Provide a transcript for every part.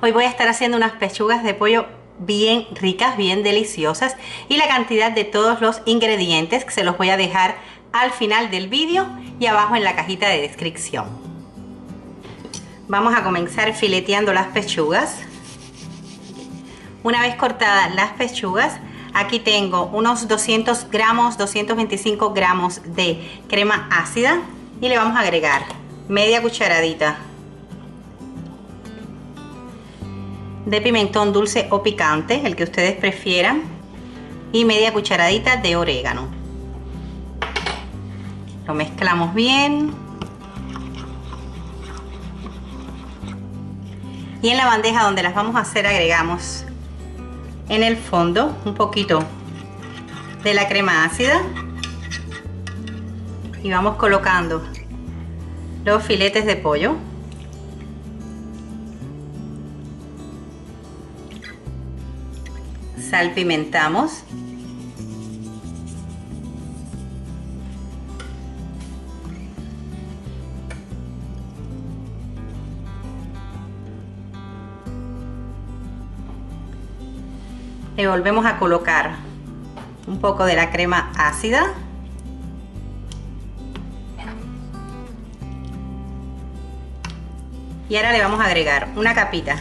Hoy voy a estar haciendo unas pechugas de pollo bien ricas, bien deliciosas, y la cantidad de todos los ingredientes que se los voy a dejar al final del vídeo y abajo en la cajita de descripción. Vamos a comenzar fileteando las pechugas. Una vez cortadas las pechugas, aquí tengo unos 200 gramos, 225 gramos de crema ácida y le vamos a agregar media cucharadita de pimentón dulce o picante, el que ustedes prefieran, y media cucharadita de orégano. Lo mezclamos bien y en la bandeja donde las vamos a hacer agregamos en el fondo un poquito de la crema ácida y vamos colocando los filetes de pollo. Salpimentamos. Le volvemos a colocar un poco de la crema ácida. Y ahora le vamos a agregar una capita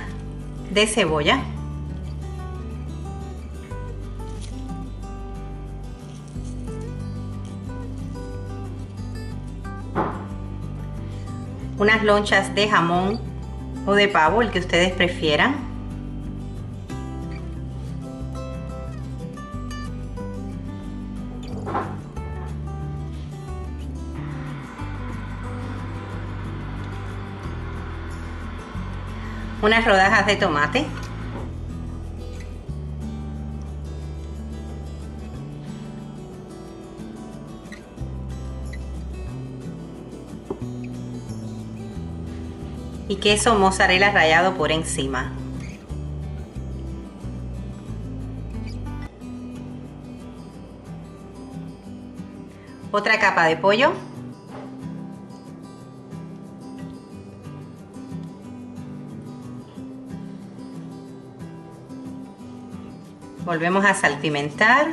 de cebolla. Unas lonchas de jamón o de pavo, el que ustedes prefieran. Unas rodajas de tomate. Y queso mozzarella rallado por encima. Otra capa de pollo. Volvemos a salpimentar.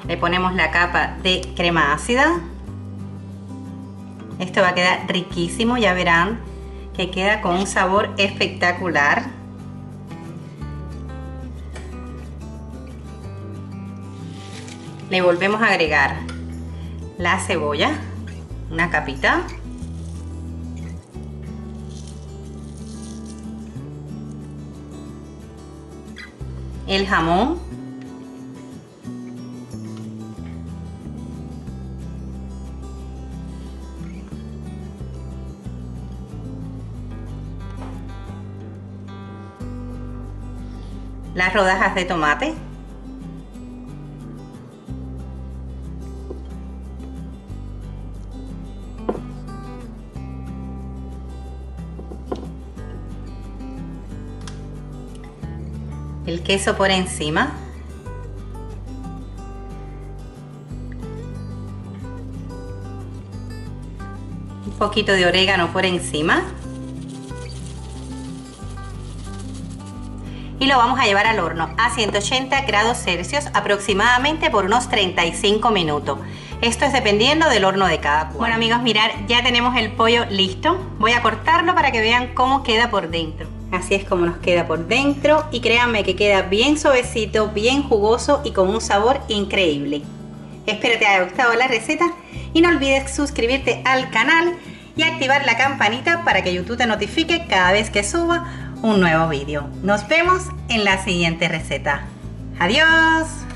Le ponemos la capa de crema ácida. Esto va a quedar riquísimo, ya verán que queda con un sabor espectacular. Le volvemos a agregar la cebolla, una capita. El jamón. Las rodajas de tomate. El queso por encima. Un poquito de orégano por encima. Y lo vamos a llevar al horno a 180 grados Celsius aproximadamente por unos 35 minutos. Esto es dependiendo del horno de cada cual. Bueno amigos, mirad, ya tenemos el pollo listo. Voy a cortarlo para que vean cómo queda por dentro. Así es como nos queda por dentro y créanme que queda bien suavecito, bien jugoso y con un sabor increíble. Espero te haya gustado la receta y no olvides suscribirte al canal y activar la campanita para que YouTube te notifique cada vez que suba un nuevo vídeo. Nos vemos en la siguiente receta. ¡Adiós!